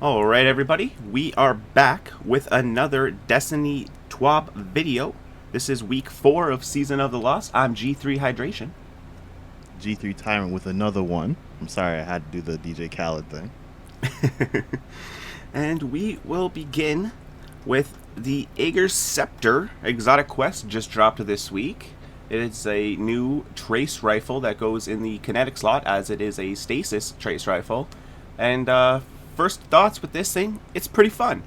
All right, everybody, we are back with another Destiny TWAB video. This is week 4 of Season of the Lost. I'm G3 Hydration. G3 Tyrant with another one. I'm sorry I had to do the DJ Khaled thing. And we will begin with the Aegir's Scepter exotic quest just dropped this week. It is a new trace rifle that goes in the kinetic slot as it is a stasis trace rifle. And first thoughts with this thing, it's pretty fun.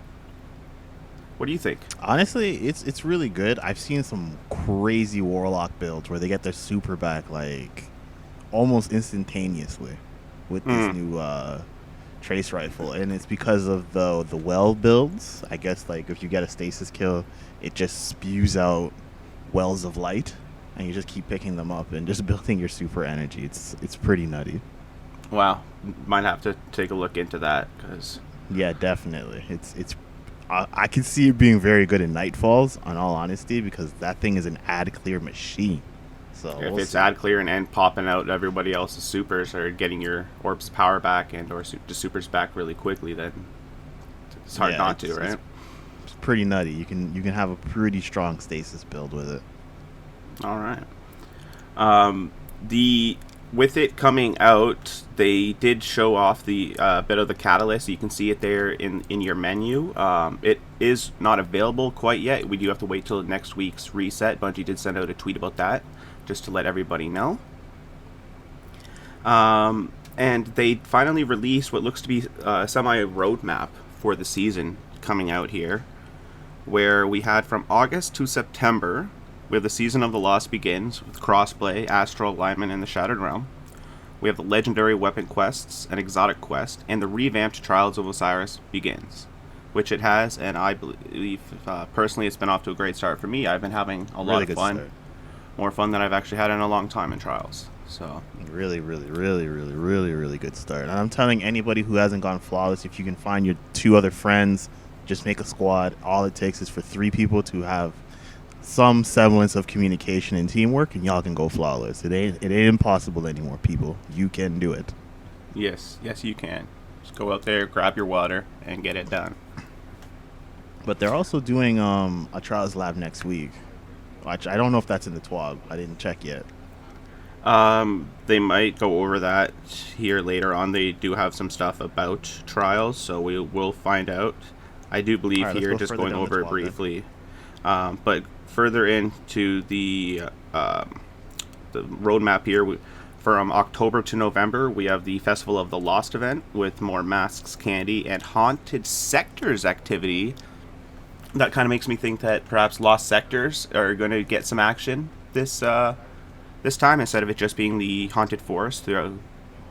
What do you think? Honestly, it's really good. I've seen some crazy Warlock builds where they get their super back like almost instantaneously with this new trace rifle, and it's because of the well builds. I guess like if you get a stasis kill, it just spews out wells of light, and you just keep picking them up and just building your super energy. It's pretty nutty. Wow, might have to take a look into that because Yeah, definitely. It's I can see it being very good in Nightfalls, on all honesty, because that thing is an ad clear machine. So if we'll it's see. ad clearing and popping out everybody else's supers or getting your orbs power back and or just supers back really quickly, then it's hard Yeah, not to, right? it's pretty nutty. You can have a pretty strong stasis build with it. All right. The with it coming out, they did show off the bit of the catalyst. You can see it there in your menu. It is not available quite yet. We do have to wait till next week's reset. Bungie did send out a tweet about that, just to let everybody know. And they finally released what looks to be a semi roadmap for the season coming out here, where we had from August to September, where the Season of the Lost begins with crossplay, astral alignment, and the Shattered Realm. We have the legendary weapon quests, an exotic quest, and the revamped Trials of Osiris begins, which it has, and I believe personally it's been off to a great start for me. I've been having a lot Really of good fun, start. more fun than I've actually had in a long time in Trials. So Really, really good start. And I'm telling anybody who hasn't gone flawless, if you can find your 2 other friends, just make a squad. All it takes is for 3 people to have some semblance of communication and teamwork, and y'all can go flawless. It ain't impossible anymore, people. You can do it. yes, you can. Just go out there, grab your water, and get it done. But they're also doing a Trials Lab next week. Which I don't know if that's in the TWAB. I didn't check yet. They might go over that here later on. They do have some stuff about Trials, so we will find out. I do believe Alright, let's here, go just further going down the over it TWAB then. briefly. But further into the roadmap here, from October to November, we have the Festival of the Lost event with more masks, candy, and haunted sectors activity. That kind of makes me think that perhaps Lost Sectors are going to get some action this time instead of it just being the haunted forest throughout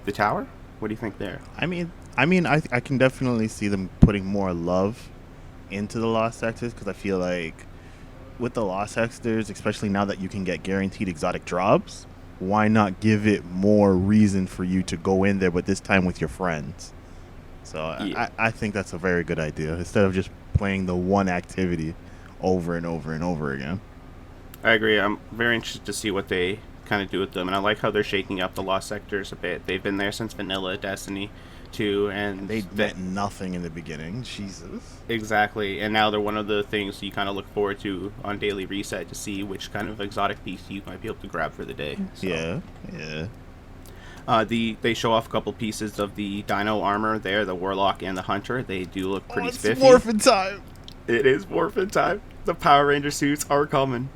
the tower. What do you think there? I can definitely see them putting more love into the Lost Sectors, because I feel like with the Lost Sectors, especially now that you can get guaranteed exotic drops, why not give it more reason for you to go in there, but this time with your friends? So Yeah, I think that's a very good idea, instead of just playing the one activity over and over and over again. I agree. I'm very interested to see what they kind of do with them, and I like how they're shaking up the Lost Sectors a bit. They've been there since Vanilla Destiny 2, and They meant nothing in the beginning. Jesus. exactly. And now they're one of the things you kind of look forward to on daily reset to see which kind of exotic piece you might be able to grab for the day. So, Yeah. they show off a couple pieces of the Dino armor there, the Warlock and the Hunter. They do look Oh, pretty it's spiffy. morphin' time. It is morphin time. The Power Ranger suits are coming.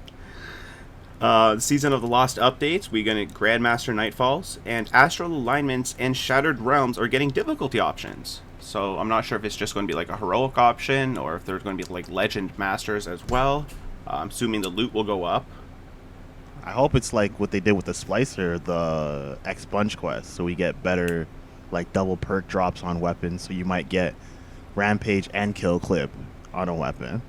Season of the Lost updates. We get Grandmaster Nightfalls and Astral Alignments and Shattered Realms are getting difficulty options. So I'm not sure if it's just going to be like a heroic option or if there's going to be like Legend Masters as well. I'm assuming the loot will go up. I hope it's like what they did with the Splicer, the Expunge quest, so we get better, like double perk drops on weapons. So you might get Rampage and Kill Clip on a weapon.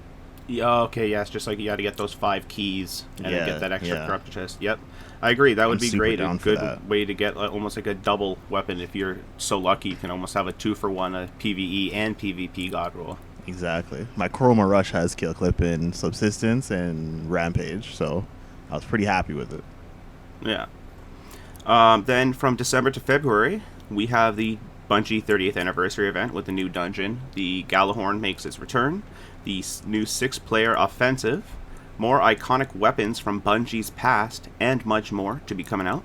Yeah, okay, yeah, it's just like you got to get those 5 keys and then get that extra Yeah. corrupted chest. Yep, I agree. That would I'm be super great. A down for good that. way to get almost like a double weapon. If you're so lucky, you can almost have a 2-for-1, a PVE and PvP god roll. Exactly. My Chroma Rush has Kill Clip in Subsistence and Rampage, so I was pretty happy with it. Yeah. Then from December to February, we have the Bungie 30th anniversary event with a new dungeon. The Galahorn makes its return. The new 6-player offensive. More iconic weapons from Bungie's past, and much more to be coming out.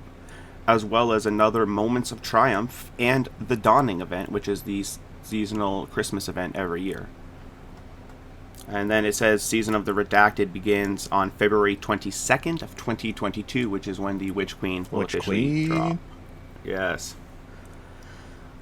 As well as another Moments of Triumph and the Dawning event, which is the seasonal Christmas event every year. And then it says Season of the Redacted begins on February 22nd of 2022, which is when the Witch Queen will officially drop. Yes.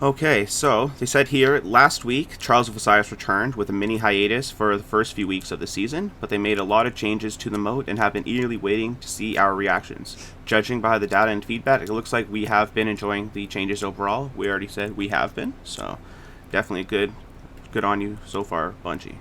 Okay, so they said here, last week, Trials of Osiris returned with a mini hiatus for the first few weeks of the season, but they made a lot of changes to the mode and have been eagerly waiting to see our reactions. Judging by the data and feedback, it looks like we have been enjoying the changes overall. We already said we have been, so definitely good on you so far, Bungie.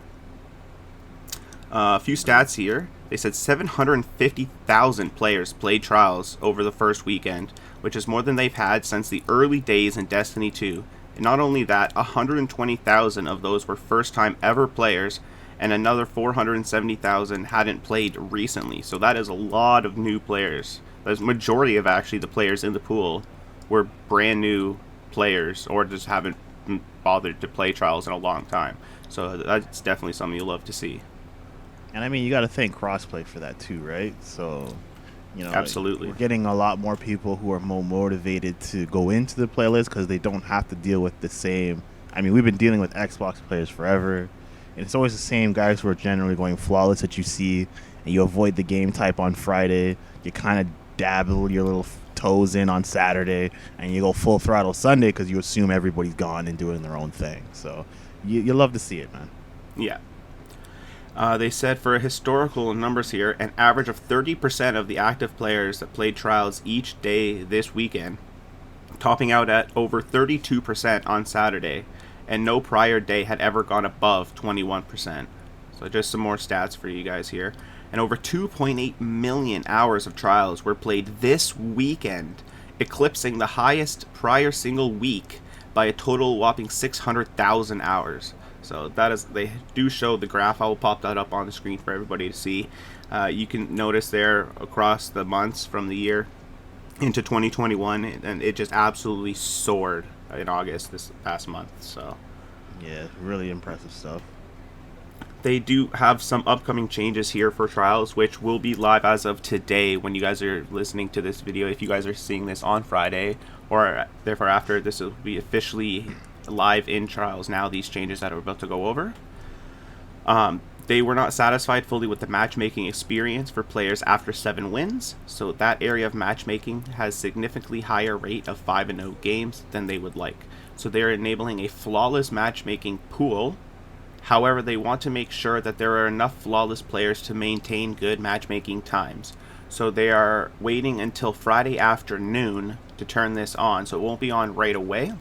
A few stats here. They said 750,000 players played Trials over the first weekend, which is more than they've had since the early days in Destiny 2. And not only that, 120,000 of those were first-time ever players, and another 470,000 hadn't played recently. So that is a lot of new players. The majority of actually the players in the pool were brand new players, or just haven't bothered to play Trials in a long time. So that's definitely something you'll love to see. And I mean, you got to thank crossplay for that too, right? So, absolutely, we're getting a lot more people who are more motivated to go into the playlist because they don't have to deal with the same. I mean, we've been dealing with Xbox players forever, and it's always the same guys who are generally going flawless that you see, and you avoid the game type on Friday. You kind of dabble your little toes in on Saturday, and you go full throttle Sunday because you assume everybody's gone and doing their own thing. So, you love to see it, man. Yeah. They said for historical numbers here, an average of 30% of the active players that played Trials each day this weekend, topping out at over 32% on Saturday, and no prior day had ever gone above 21%. So just some more stats for you guys here. And over 2.8 million hours of Trials were played this weekend, eclipsing the highest prior single week by a total whopping 600,000 hours. So that is, they do show the graph. I will pop that up on the screen for everybody to see. You can notice there across the months from the year into 2021, and it just absolutely soared in August this past month. So yeah, really impressive stuff. They do have some upcoming changes here for Trials, which will be live as of today when you guys are listening to this video. If you guys are seeing this on Friday, or therefore after, this will be officially live in Trials now, these changes that we're about to go over. They were not satisfied fully with the matchmaking experience for players after 7 wins, so that area of matchmaking has significantly higher rate of 5-0 games than they would like. So they're enabling a flawless matchmaking pool. However, they want to make sure that there are enough flawless players to maintain good matchmaking times. So they are waiting until Friday afternoon to turn this on, so it won't be on right away.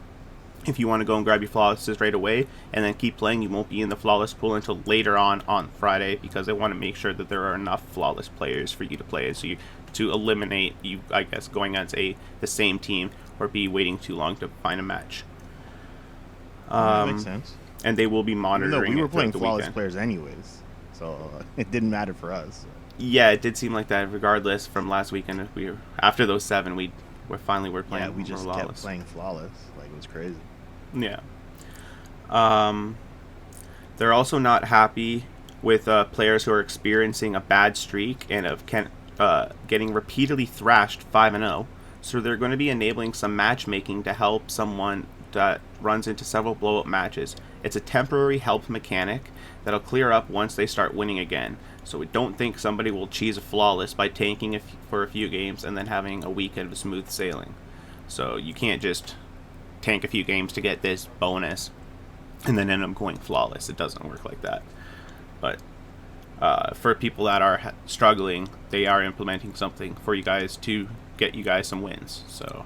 If you want to go and grab your flawlesses right away and then keep playing, you won't be in the flawless pool until later on Friday, because they want to make sure that there are enough flawless players for you to play, so to eliminate you, I guess, going against the same team or be waiting too long to find a match. That makes sense. And they will be monitoring. We were playing flawless weekend. Players anyways, so it didn't matter for us. Yeah, it did seem like that. Regardless, from last weekend, if we were after those 7, we're playing. Yeah, we just flawless. kept playing flawless. Like, it was crazy. Yeah. They're also not happy with players who are experiencing a bad streak and getting repeatedly thrashed 5-0. So they're going to be enabling some matchmaking to help someone that runs into several blow-up matches. It's a temporary help mechanic that'll clear up once they start winning again. So we don't think somebody will cheese a flawless by tanking for a few games and then having a weekend of smooth sailing. So you can't just tank a few games to get this bonus and then end up going flawless. It doesn't work like that. But for people that are struggling, they are implementing something for you guys to get you guys some wins. So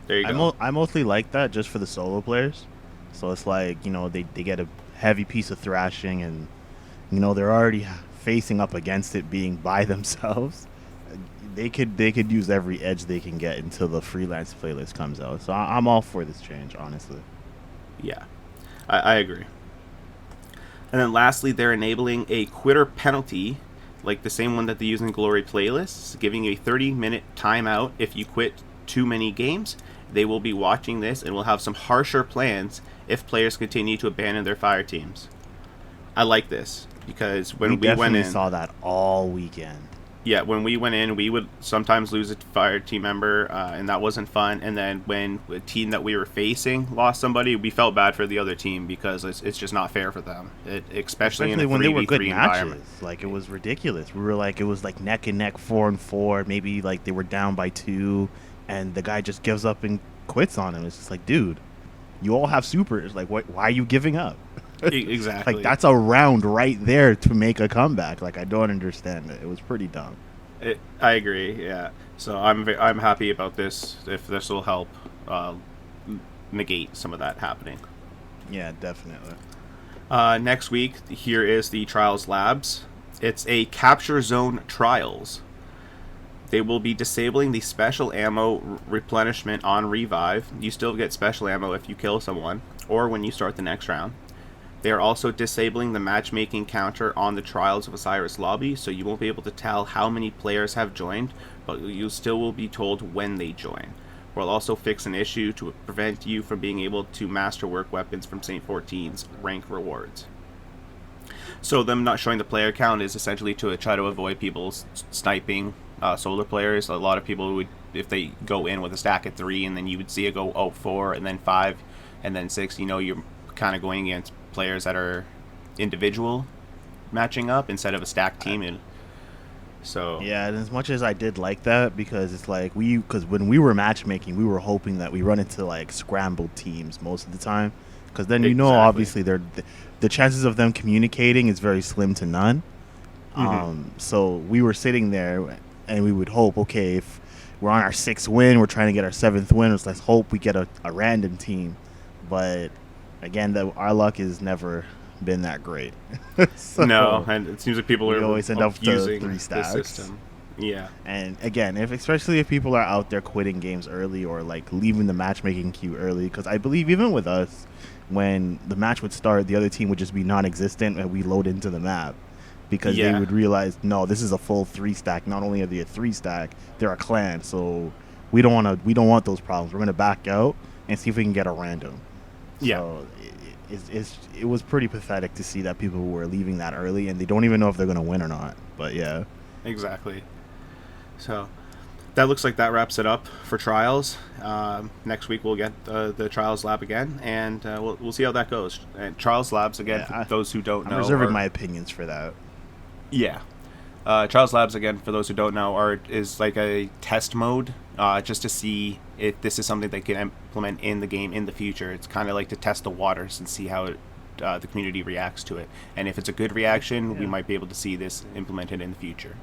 there you go. I mostly like that just for the solo players. So it's like, they get a heavy piece of thrashing, and they're already facing up against it being by themselves. They could use every edge they can get until the freelance playlist comes out. So I'm all for this change, honestly. Yeah, I agree. And then lastly, they're enabling a quitter penalty, like the same one that they use in Glory playlists, giving a 30-minute timeout if you quit too many games, They will be watching this and will have some harsher plans if players continue to abandon their fire teams. I like this because when we went in, saw that all weekend. Yeah, when we went in, we would sometimes lose a fire team member, and that wasn't fun. And then when a team that we were facing lost somebody, we felt bad for the other team because it's just not fair for them, especially in a when they were good 3v3 matches. environment. Like, it was ridiculous. We were like, it was like neck and neck, 4-4. Maybe like they were down by 2, and the guy just gives up and quits on him. It's just like, dude, you all have supers. Like, why are you giving up? Exactly. Like, that's a round right there to make a comeback. Like, I don't understand it. It was pretty dumb. I agree. Yeah. So I'm happy about this. If this will help negate some of that happening. Yeah, definitely. Next week, here is the Trials Labs. It's a capture zone trials. They will be disabling the special ammo replenishment on revive. You still get special ammo if you kill someone or when you start the next round. They are also disabling the matchmaking counter on the Trials of Osiris lobby, so you won't be able to tell how many players have joined, but you still will be told when they join. We'll also fix an issue to prevent you from being able to masterwork weapons from St. 14's rank rewards. So them not showing the player count is essentially to try to avoid people sniping solar players. A lot of people would, if they go in with a stack at 3 and then you would see it go 4 and then 5 and then 6, you're kind of going against players that are individual matching up instead of a stacked team. And so yeah, and as much as I did like that, because it's like because when we were matchmaking, we were hoping that we run into like scrambled teams most of the time, because then obviously the chances of them communicating is very slim to none. So we were sitting there and we would hope, okay, if we're on our 6th win, we're trying to get our 7th win, let's hope we get a random team. But again, our luck has never been that great. So no, and it seems like people are always end up using 3 stacks. the system. Yeah, and again, especially if people are out there quitting games early or like leaving the matchmaking queue early, because I believe even with us, when the match would start, the other team would just be non-existent and we load into the map, because they would realize, no, this is a full 3 stack. Not only are they a 3 stack, they're a clan, so we don't want those problems. We're gonna back out and see if we can get a random. Yeah. So it was pretty pathetic to see that people were leaving that early and they don't even know if they're going to win or not. But yeah. Exactly. So that looks like that wraps it up for Trials. Next week we'll get the Trials Lab again, and we'll see how that goes. And Trials Labs, again, for those who don't know. I'm reserving my opinions for that. Yeah. Trials Labs, again, for those who don't know, is like a test mode, just to see if this is something they can implement in the game in the future. It's kind of like to test the waters and see how the community reacts to it. And if it's a good reaction, we might be able to see this implemented in the future.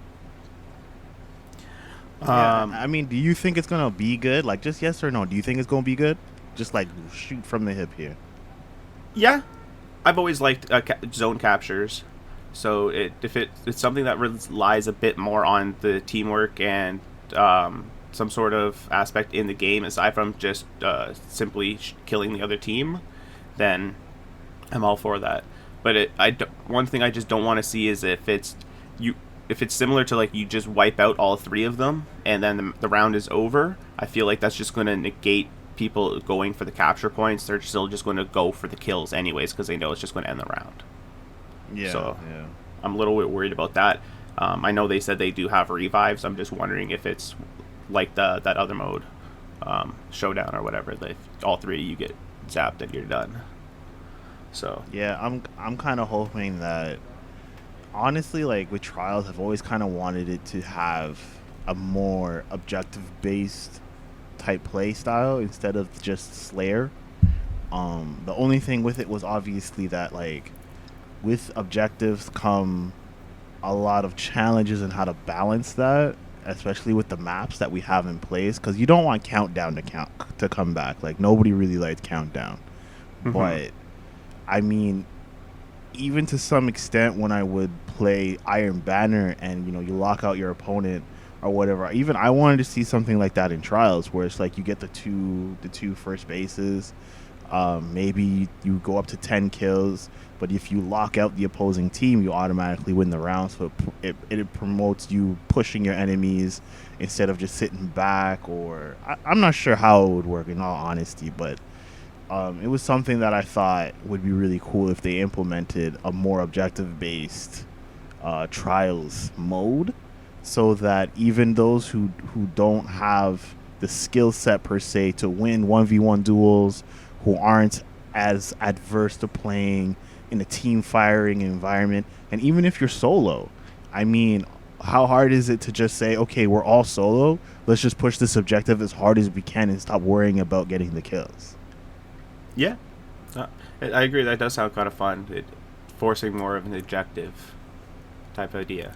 I mean, do you think it's going to be good? Like, just yes or no? Do you think it's going to be good? Just like shoot from the hip here. Yeah. I've always liked zone captures. So if it's something that relies a bit more on the teamwork and some sort of aspect in the game aside from just simply killing the other team, then I'm all for that. But one thing I just don't want to see is if it's similar to like you just wipe out all 3 of them and then the round is over. I feel like that's just going to negate people going for the capture points. They're still just going to go for the kills anyways because they know it's just going to end the round. Yeah, so I'm a little bit worried about that. I know they said they do have revives. I'm just wondering if it's like that other mode, showdown or whatever. That all 3 of you get zapped and you're done. So yeah, I'm kind of hoping that, honestly, like with Trials, I've always kind of wanted it to have a more objective-based type play style instead of just Slayer. The only thing with it was obviously that like, with objectives come a lot of challenges in how to balance that, especially with the maps that we have in place, because you don't want Countdown to come back. Like, nobody really liked Countdown. But I mean, even to some extent, when I would play Iron Banner and you lock out your opponent or whatever, even I wanted to see something like that in Trials, where it's like you get the two first bases, Maybe you go up to 10 kills, but if you lock out the opposing team, you automatically win the round. So it promotes you pushing your enemies instead of just sitting back. Or I'm not sure how it would work in all honesty, but it was something that I thought would be really cool if they implemented a more objective-based trials mode, so that even those who don't have the skill set per se to win 1v1 duels, who aren't as adverse to playing in a team firing environment, and even if you're solo, I mean, how hard is it to just say, okay, we're all solo, let's just push this objective as hard as we can and stop worrying about getting the kills? Yeah, I agree. That does sound kind of fun. Forcing more of an objective type of idea.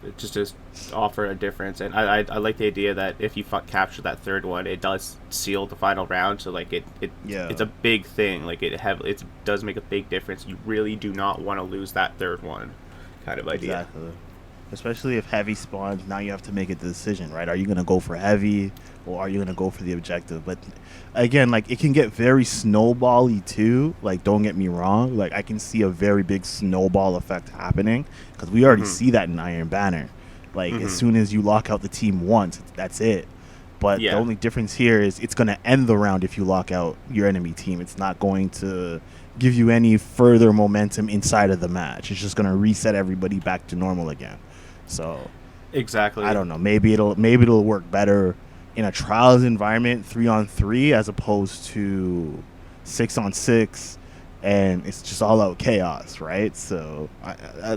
It just offer a difference, and I like the idea that if you capture that third one, it does seal the final round. So like it's a big thing. Like it does make a big difference. You really do not want to lose that third one, kind of idea. Exactly. Especially if heavy spawns, now you have to make a decision, right? Are you going to go for heavy, or are you going to go for the objective? But again, like, it can get very snowbally too. Like, don't get me wrong. Like, I can see a very big snowball effect happening, because we already see that in Iron Banner. Like, as soon as you lock out the team once, that's it. But the only difference here is it's going to end the round if you lock out your enemy team. It's not going to give you any further momentum inside of the match. It's just going to reset everybody back to normal again. So exactly, I don't know. Maybe it'll work better in a trials environment, 3-on-3, as opposed to 6-on-6, and it's just all out chaos, right? So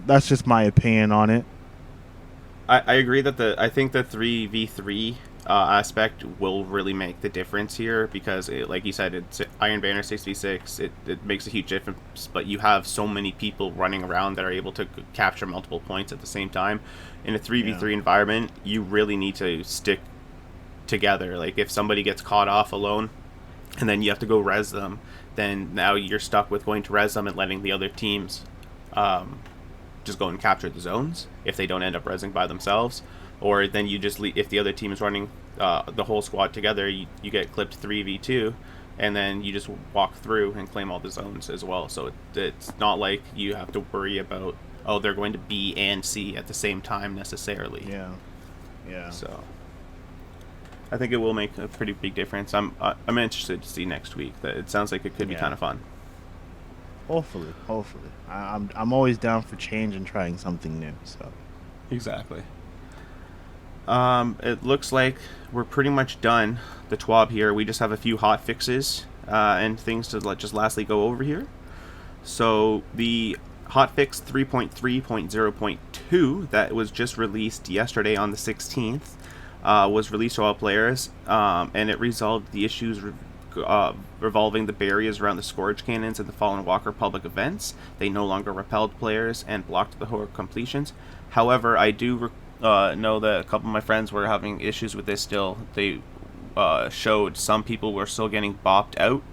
that's just my opinion on it. I agree that I think the 3v3 aspect will really make the difference here, because like you said, it's Iron Banner 6v6. It makes a huge difference, but you have so many people running around that are able to capture multiple points at the same time. In a 3v3 environment, you really need to stick together. Like, if somebody gets caught off alone and then you have to go res them, then now you're stuck with going to res them and letting the other teams just go and capture the zones if they don't end up resing by themselves. Or then you just if the other team is running the whole squad together, you get clipped 3v2, and then you just walk through and claim all the zones as well. So it's not like you have to worry about, oh, they're going to B and C at the same time necessarily. Yeah. So I think it will make a pretty big difference. I'm interested to see next week. That it sounds like it could be kind of fun. Hopefully. I'm always down for change and trying something new. So exactly. It looks like we're pretty much done the TWAB here. We just have a few hot fixes and things to just lastly go over here. So the hotfix 3.3.0.2 that was just released yesterday on the 16th was released to all players, and it resolved the issues revolving the barriers around the Scourge Cannons and the Fallen Walker public events. They no longer repelled players and blocked the horror completions. However, I do know that a couple of my friends were having issues with this still. They showed some people were still getting bopped out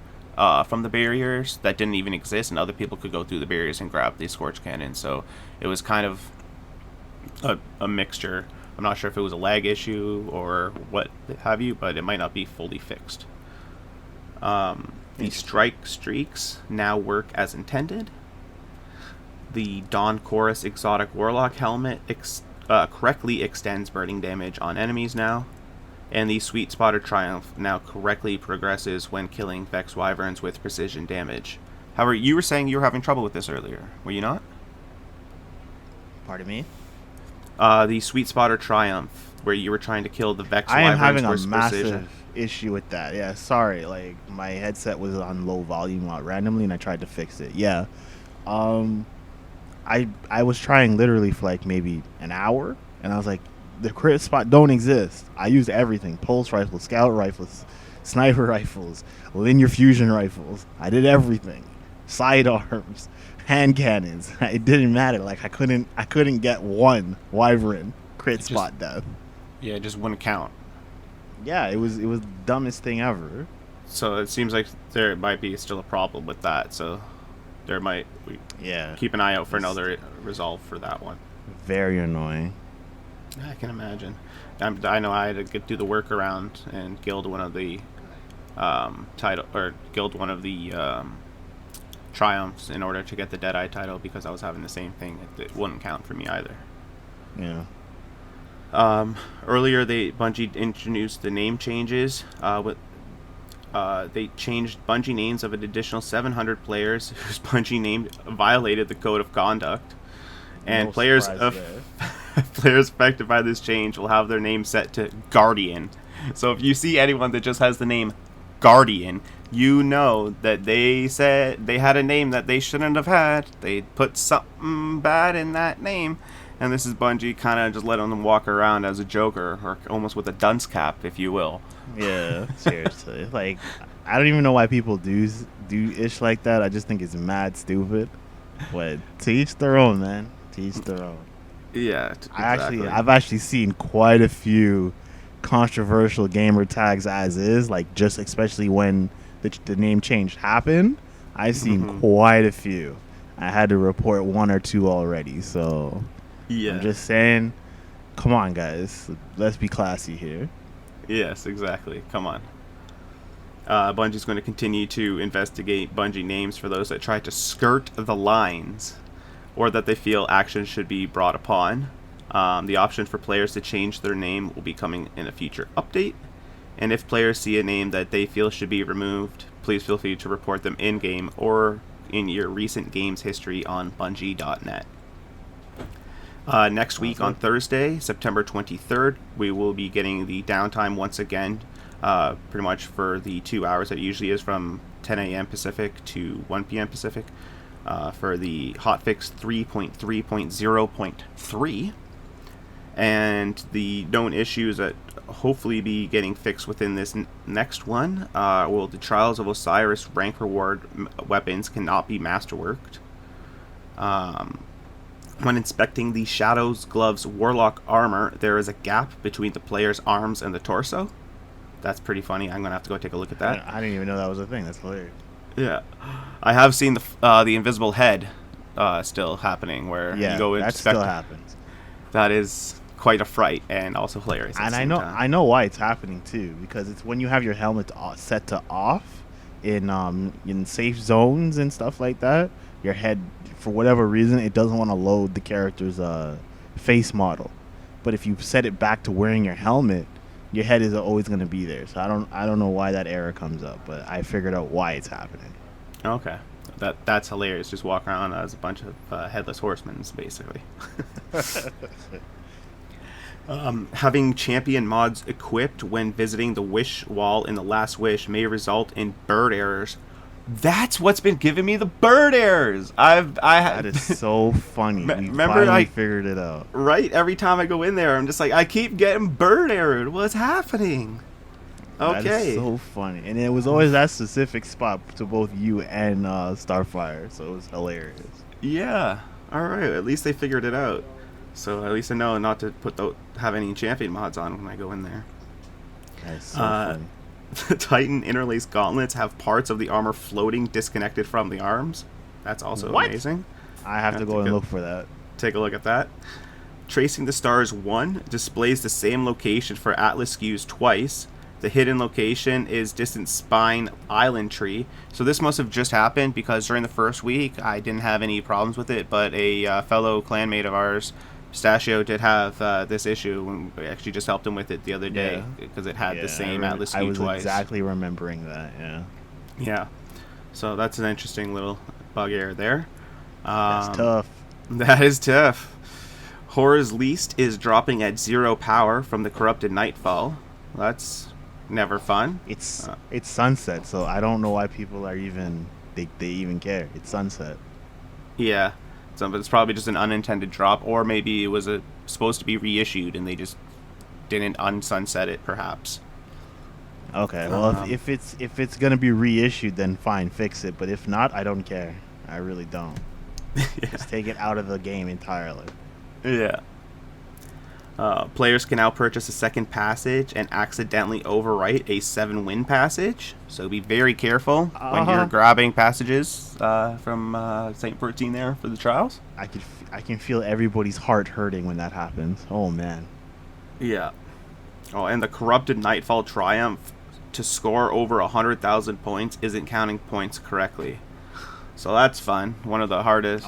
from the barriers that didn't even exist, and other people could go through the barriers and grab the Scorch Cannon. So it was kind of a mixture. I'm not sure if it was a lag issue or what have you, but it might not be fully fixed. The strike streaks now work as intended. The Dawn Chorus Exotic Warlock helmet correctly extends burning damage on enemies now. And the Sweet Spotter Triumph now correctly progresses when killing Vex Wyverns with precision damage. However, you were saying you were having trouble with this earlier, were you not? Pardon me? The Sweet Spotter Triumph, where you were trying to kill the Vex Wyverns with precision. I am having a massive issue with that. Yeah, sorry. Like, my headset was on low volume randomly, and I tried to fix it. Yeah. I was trying literally for like maybe an hour, and I was like, the crit spot don't exist. I used everything: pulse rifles, scout rifles, sniper rifles, linear fusion rifles. I did everything. Sidearms, hand cannons. It didn't matter. Like, I couldn't get one Wyvern crit spot death. Yeah, it just wouldn't count. Yeah, it was the dumbest thing ever. So it seems like there might be still a problem with that. So there might keep an eye out for another resolve for that one. Very annoying. I can imagine. I know I had to do the workaround and guild one of the title or guild one of the triumphs in order to get the Deadeye title because I was having the same thing. It wouldn't count for me either. Yeah. Earlier, Bungie introduced the name changes. They changed Bungie names of an additional 700 players whose Bungie name violated the code of conduct, and No players surprise there. players affected by this change will have their name set to Guardian. So if you see anyone that just has the name Guardian, you know that they said they had a name that they shouldn't have had. They put something bad in that name. And this is Bungie kind of just letting them walk around as a Joker, or almost with a dunce cap, if you will. Yeah, seriously. Like, I don't even know why people do ish like that. I just think it's mad stupid. But to each their own, man. To each their own. Yeah, exactly. I've actually seen quite a few controversial gamer tags as is, like just especially when the name change happened. I've seen quite a few. I had to report one or two already, so yeah. I'm just saying, come on, guys, let's be classy here. Yes, exactly. Come on. Bungie's going to continue to investigate Bungie names for those that try to skirt the lines or that they feel action should be brought upon. The option for players to change their name will be coming in a future update. And if players see a name that they feel should be removed, please feel free to report them in-game or in your recent games history on Bungie.net. Next week on Thursday, September 23rd, we will be getting the downtime once again, pretty much for the 2 hours that it usually is from 10 a.m. Pacific to 1 p.m. Pacific for the hotfix 3.3.0.3. And the known issues that hopefully be getting fixed within this next one will the Trials of Osiris rank reward weapons cannot be masterworked. When inspecting the Shadows Gloves Warlock armor, there is a gap between the player's arms and the torso. That's pretty funny. I'm going to have to go take a look at that. I didn't even know that was a thing. That's hilarious. Yeah. I have seen the invisible head still happening where you go that inspect. still happens. That is quite a fright and also hilarious. And I know why it's happening too, because it's when you have your helmet set to off in safe zones and stuff like that. Your head, for whatever reason, it doesn't want to load the character's face model. But if you set it back to wearing your helmet, your head is always going to be there. So I don't know why that error comes up, but I figured out why it's happening. Okay. That's hilarious. Just walk around as a bunch of headless horsemen, basically. Having champion mods equipped when visiting the wish wall in the Last Wish may result in bird errors. That's what's been giving me the bird errors. That is so funny. Remember, I figured it out. Right, every time I go in there, I'm just like, I keep getting bird errored. What's happening? Okay, that is so funny, and it was always that specific spot to both you and Starfire, so it was hilarious. Yeah. All right. At least they figured it out. So at least I know not to have any champion mods on when I go in there. That's so funny. The Titan interlaced gauntlets have parts of the armor floating disconnected from the arms. That's also amazing. I have to go and look for that. Take a look at that. Tracing the Stars 1 displays the same location for Atlas SKUs twice. The hidden location is Distant Spine Island Tree. So this must have just happened because during the first week I didn't have any problems with it, but a fellow clanmate of ours, Pistachio, did have this issue, and we actually just helped him with it the other day because it had the same Atlas SKU twice. I was exactly remembering that, Yeah. So that's an interesting little bug error there. That's tough. That is tough. Horror's Least is dropping at 0 power from the Corrupted Nightfall. That's never fun. It's sunset, so I don't know why people are even they even care. It's sunset. Yeah. So it's probably just an unintended drop, or maybe it was supposed to be reissued and they just didn't unsunset it, perhaps. Okay, well, if it's gonna be reissued, then fine, fix it. But if not, I don't care. I really don't. Just take it out of the game entirely. Yeah. Players can now purchase a second passage and accidentally overwrite a 7-win passage. So be very careful when you're grabbing passages from St. 14 there for the trials. I can feel everybody's heart hurting when that happens. Oh man. Yeah. Oh, and the Corrupted Nightfall Triumph to score over 100,000 points isn't counting points correctly. So that's fun. One of the harder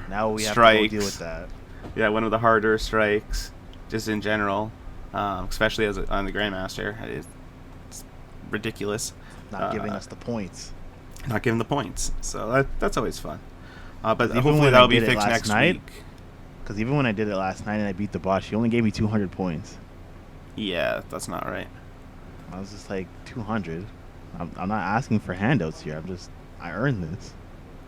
now we strikes. have to go deal with that. Yeah, one of the harder strikes, just in general, especially on the Grandmaster. It's ridiculous. Not giving us the points. Not giving the points. So that's always fun. But Even hopefully when that'll I be did it fixed last next night- week. Because even when I did it last night and I beat the boss, she only gave me 200 points. Yeah, that's not right. I was just like, 200? I'm not asking for handouts here. I earned this.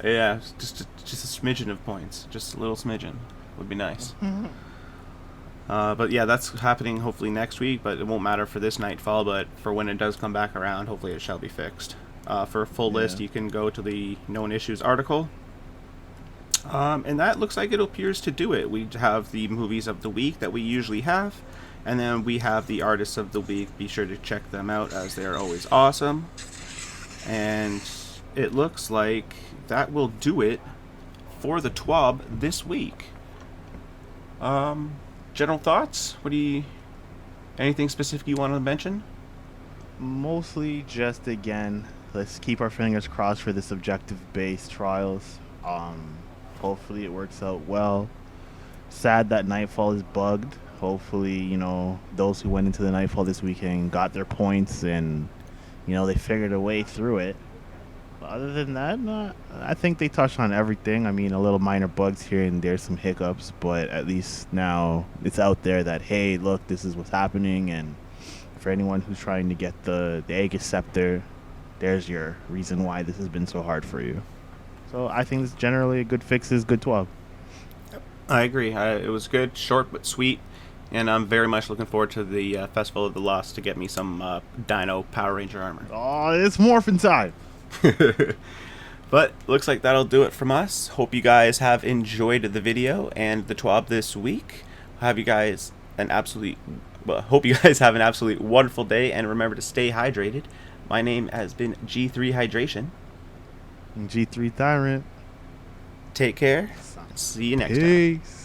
Yeah, just a smidgen of points. Just a little smidgen would be nice. But yeah, that's happening hopefully next week, but it won't matter for this Nightfall, but for when it does come back around, hopefully it shall be fixed. For a full list, you can go to the Known Issues article. And that looks like it appears to do it. We have the movies of the week that we usually have, and then we have the artists of the week. Be sure to check them out, as they are always awesome. And it looks like that will do it for the TWAB this week. General thoughts? Anything specific you want to mention? Mostly just, again, let's keep our fingers crossed for this objective-based trials. Hopefully it works out well. Sad that Nightfall is bugged. Hopefully, those who went into the Nightfall this weekend got their points and, they figured a way through it. But other than that, I think they touched on everything. I mean, a little minor bugs here and there, some hiccups, but at least now it's out there that, hey, look, this is what's happening. And for anyone who's trying to get the Aegis Scepter, there's your reason why this has been so hard for you. So I think it's generally a good fixes, good 12. I agree. It was good, short but sweet, and I'm very much looking forward to the Festival of the Lost to get me some Dino Power Ranger armor. Oh, it's morphin' time. But looks like that'll do it from us. Hope you guys have enjoyed the video and the TWAB this week. Hope you guys have an absolute wonderful day, and remember to stay hydrated. My name has been G3 Hydration. G3 Tyrant. Take care. See you next time. Peace.